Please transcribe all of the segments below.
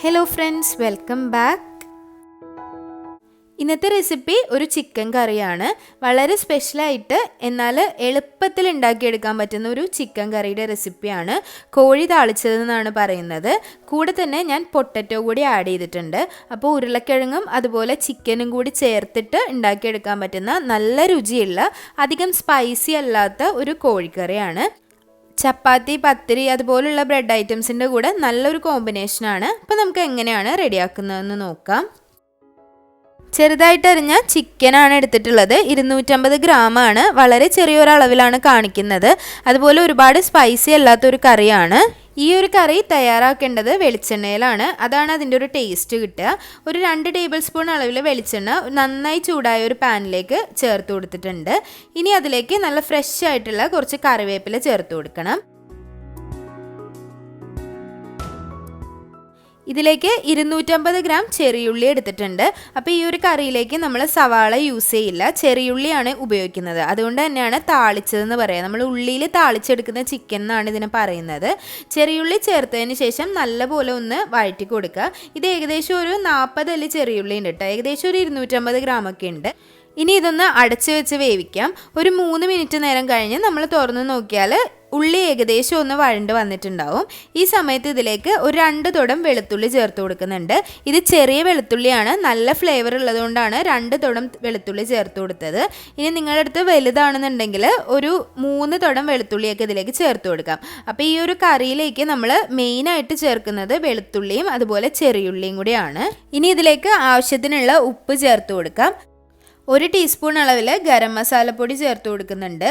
Hello friends, welcome back. ഇന്നത്തെ recipe ഒരു chicken കറിയാണ്. വളരെ സ്പെഷ്യലായിട്ട് എന്നാൽ എളുപ്പത്തിൽ ഉണ്ടാക്കിയെടുക്കാൻ പറ്റുന്ന ഒരു ചിക്കൻ കറിയുടെ റെസിപ്പിയാണ്. കോഴി താളിച്ചതെന്നാണ് പറയുന്നത്. കൂടെ തന്നെ ഞാൻ പൊട്ടറ്റോ കൂടി ആഡ് ചെയ്തിട്ടുണ്ട്. അപ്പോൾ ഉരുളക്കിഴങ്ങും അതുപോലെ ചിക്കനും കൂടി ചേർത്തിട്ട് ഉണ്ടാക്കിയെടുക്കാൻ പറ്റുന്ന നല്ല രുചിയുള്ള അധികം സ്പൈസി അല്ലാത്ത ഒരു കോഴിക്കറിയാണ്. ചപ്പാത്തി, പത്തിരി അതുപോലുള്ള ബ്രെഡ് ഐറ്റംസിൻ്റെ കൂടെ നല്ലൊരു കോമ്പിനേഷനാണ്. അപ്പോൾ നമുക്ക് എങ്ങനെയാണ് റെഡിയാക്കുന്നതെന്ന് നോക്കാം. ചെറുതായിട്ട് അരിഞ്ഞ ചിക്കനാണ് എടുത്തിട്ടുള്ളത്. 250 ഗ്രാമാണ്. വളരെ ചെറിയൊരളവിലാണ് കാണിക്കുന്നത്. അതുപോലെ ഒരുപാട് സ്പൈസി അല്ലാത്തൊരു കറിയാണ്. ഈ ഒരു കറി തയ്യാറാക്കേണ്ടത് വെളിച്ചെണ്ണയിലാണ്. അതാണ് അതിൻ്റെ ഒരു ടേസ്റ്റ് കിട്ടുക. ഒരു 2 ടേബിൾ സ്പൂൺ അളവിൽ വെളിച്ചെണ്ണ നന്നായി ചൂടായ ഒരു പാനിലേക്ക് ചേർത്ത് കൊടുത്തിട്ടുണ്ട്. ഇനി അതിലേക്ക് നല്ല ഫ്രഷ് ആയിട്ടുള്ള കുറച്ച് കറിവേപ്പില ചേർത്ത് കൊടുക്കണം. ഇതിലേക്ക് 250 ഗ്രാം ചെറിയുള്ളി എടുത്തിട്ടുണ്ട്. അപ്പോൾ ഈ ഒരു കറിയിലേക്ക് നമ്മൾ സവാള യൂസ് ചെയ്യില്ല, ചെറിയുള്ളിയാണ് ഉപയോഗിക്കുന്നത്. അതുകൊണ്ട് തന്നെയാണ് താളിച്ചതെന്ന് പറയുക. നമ്മൾ ഉള്ളിയിൽ താളിച്ചെടുക്കുന്ന ചിക്കൻ എന്നാണ് ഇതിനെ പറയുന്നത്. ചെറിയുള്ളി ചേർത്തതിന് ശേഷം നല്ലപോലെ ഒന്ന് വഴറ്റി കൊടുക്കുക. ഇത് ഏകദേശം ഒരു 40 അല്ലി ചെറിയുള്ളി ഉണ്ട് കേട്ടോ. ഏകദേശം ഒരു 250 ഗ്രാമൊക്കെ ഉണ്ട്. ഇനി ഇതൊന്ന് അടച്ചു വെച്ച് വേവിക്കാം. ഒരു 3 മിനിറ്റ് നേരം കഴിഞ്ഞ് നമ്മൾ തുറന്ന് നോക്കിയാൽ ഉള്ളി ഏകദേശം ഒന്ന് വഴണ്ട് വന്നിട്ടുണ്ടാവും. ഈ സമയത്ത് ഇതിലേക്ക് ഒരു 2 തുടം വെളുത്തുള്ളി ചേർത്ത് കൊടുക്കുന്നുണ്ട്. ഇത് ചെറിയ വെളുത്തുള്ളിയാണ്. നല്ല ഫ്ലേവർ ഉള്ളതുകൊണ്ടാണ് 2 തുടം വെളുത്തുള്ളി ചേർത്ത് കൊടുത്തത്. ഇനി നിങ്ങളുടെ അടുത്ത് വലുതാണെന്നുണ്ടെങ്കിൽ ഒരു 3 തുടം വെളുത്തുള്ളിയൊക്കെ ഇതിലേക്ക് ചേർത്ത് കൊടുക്കാം. അപ്പോൾ ഈ ഒരു കറിയിലേക്ക് നമ്മൾ മെയിനായിട്ട് ചേർക്കുന്നത് വെളുത്തുള്ളിയും അതുപോലെ ചെറിയുള്ളിയും കൂടിയാണ്. ഇനി ഇതിലേക്ക് ആവശ്യത്തിനുള്ള ഉപ്പ് ചേർത്ത് കൊടുക്കാം. 1 ടീസ്പൂൺ അളവിൽ ഗരം മസാലപ്പൊടി ചേർത്ത് കൊടുക്കുന്നുണ്ട്.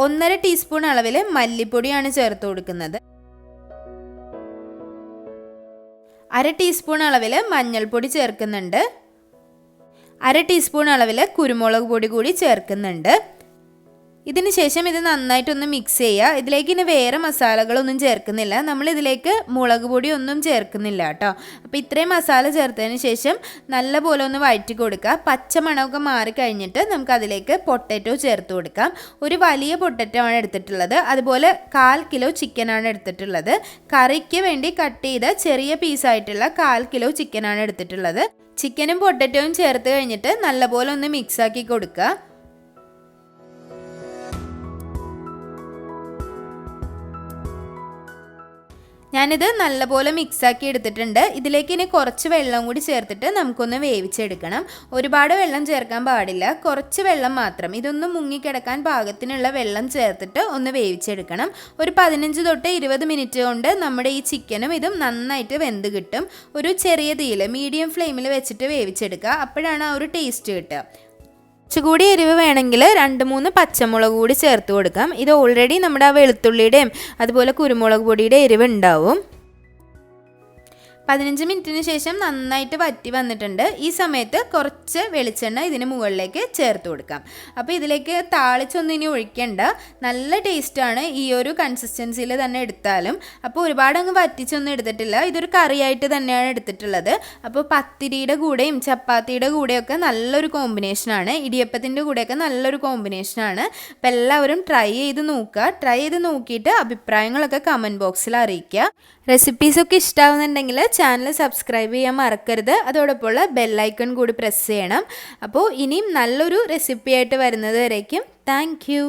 1.5 ടീസ്പൂൺ അളവിൽ മല്ലിപ്പൊടിയാണ് ചേർത്ത് കൊടുക്കുന്നത്. 1/2 ടീസ്പൂൺ അളവിൽ മഞ്ഞൾപ്പൊടി ചേർക്കുന്നുണ്ട്. 1/2 ടീസ്പൂൺ അളവിൽ കുരുമുളക് പൊടി കൂടി ചേർക്കുന്നുണ്ട്. ഇതിന് ശേഷം ഇത് നന്നായിട്ടൊന്ന് മിക്സ് ചെയ്യുക. ഇതിലേക്ക് ഇനി വേറെ മസാലകളൊന്നും ചേർക്കുന്നില്ല. നമ്മളിതിലേക്ക് മുളക് പൊടി ഒന്നും ചേർക്കുന്നില്ല കേട്ടോ. അപ്പോൾ ഇത്രയും മസാല ചേർത്തതിന് ശേഷം നല്ലപോലെ ഒന്ന് വഴറ്റി കൊടുക്കുക. പച്ചമണമൊക്കെ മാറിക്കഴിഞ്ഞിട്ട് നമുക്ക് അതിലേക്ക് പൊട്ടറ്റോ ചേർത്ത് കൊടുക്കാം. ഒരു വലിയ പൊട്ടറ്റോ ആണ് എടുത്തിട്ടുള്ളത്. അതുപോലെ 1/4 കിലോ ചിക്കനാണ് എടുത്തിട്ടുള്ളത്. കറിക്ക് വേണ്ടി കട്ട് ചെയ്ത ചെറിയ പീസായിട്ടുള്ള 1/4 കിലോ ചിക്കനാണ് എടുത്തിട്ടുള്ളത്. ചിക്കനും പൊട്ടറ്റോയും ചേർത്ത് കഴിഞ്ഞിട്ട് നല്ലപോലെ ഒന്ന് മിക്സാക്കി കൊടുക്കുക. ഞാനിത് നല്ലപോലെ മിക്സാക്കി എടുത്തിട്ടുണ്ട്. ഇതിലേക്ക് ഇനി കുറച്ച് വെള്ളം കൂടി ചേർത്തിട്ട് നമുക്കൊന്ന് വേവിച്ചെടുക്കണം. ഒരുപാട് വെള്ളം ചേർക്കാൻ പാടില്ല, കുറച്ച് വെള്ളം മാത്രം. ഇതൊന്ന് മുങ്ങിക്കിടക്കാൻ പാകത്തിനുള്ള വെള്ളം ചേർത്തിട്ട് ഒന്ന് വേവിച്ചെടുക്കണം. ഒരു 15 തൊട്ട് 20 മിനിറ്റ് കൊണ്ട് നമ്മുടെ ഈ ചിക്കനും ഇതും നന്നായിട്ട് വെന്ത് കിട്ടും. ഒരു ചെറിയ തീയിൽ മീഡിയം ഫ്ലെയിമിൽ വെച്ചിട്ട് വേവിച്ചെടുക്കുക. അപ്പോഴാണ് ആ ഒരു ടേസ്റ്റ് കിട്ടുക. കുറച്ചുകൂടി എരിവ് വേണമെങ്കിൽ 2-3 പച്ചമുളക് കൂടി ചേർത്ത് കൊടുക്കാം. ഇത് ഓൾറെഡി നമ്മുടെ ആ വെളുത്തുള്ളിയുടെയും അതുപോലെ കുരുമുളക് പൊടിയുടെ എരിവ് ഉണ്ടാവും. 15 മിനിറ്റിന് ശേഷം നന്നായിട്ട് വറ്റി വന്നിട്ടുണ്ട്. ഈ സമയത്ത് കുറച്ച് വെളിച്ചെണ്ണ ഇതിന് മുകളിലേക്ക് ചേർത്ത് കൊടുക്കാം. അപ്പോൾ ഇതിലേക്ക് താളിച്ചൊന്നും ഇനി ഒഴിക്കേണ്ട. നല്ല ടേസ്റ്റാണ് ഈ ഒരു കൺസിസ്റ്റൻസിയിൽ തന്നെ എടുത്താലും. അപ്പോൾ ഒരുപാട് അങ്ങ് വറ്റിച്ചൊന്നും എടുത്തിട്ടില്ല. ഇതൊരു കറിയായിട്ട് തന്നെയാണ് എടുത്തിട്ടുള്ളത്. അപ്പോൾ പത്തിരിയുടെ കൂടെയും ചപ്പാത്തിയുടെ കൂടെയൊക്കെ നല്ലൊരു കോമ്പിനേഷനാണ്. ഇടിയപ്പത്തിൻ്റെ കൂടെയൊക്കെ നല്ലൊരു കോമ്പിനേഷനാണ്. അപ്പോൾ എല്ലാവരും ട്രൈ ചെയ്ത് നോക്കുക. ട്രൈ ചെയ്ത് നോക്കിയിട്ട് അഭിപ്രായങ്ങളൊക്കെ കമൻറ്റ് ബോക്സിൽ അറിയിക്കുക. റെസിപ്പീസൊക്കെ ഇഷ്ടമാവുന്നുണ്ടെങ്കിൽ ചാനൽ സബ്സ്ക്രൈബ് ചെയ്യാൻ മറക്കരുത്. അതോടൊപ്പമുള്ള ബെല്ലൈക്കൺ കൂടി പ്രസ് ചെയ്യണം. അപ്പോൾ ഇനിയും നല്ലൊരു റെസിപ്പിയായിട്ട് വരുന്നത് വരേക്കും താങ്ക് യു.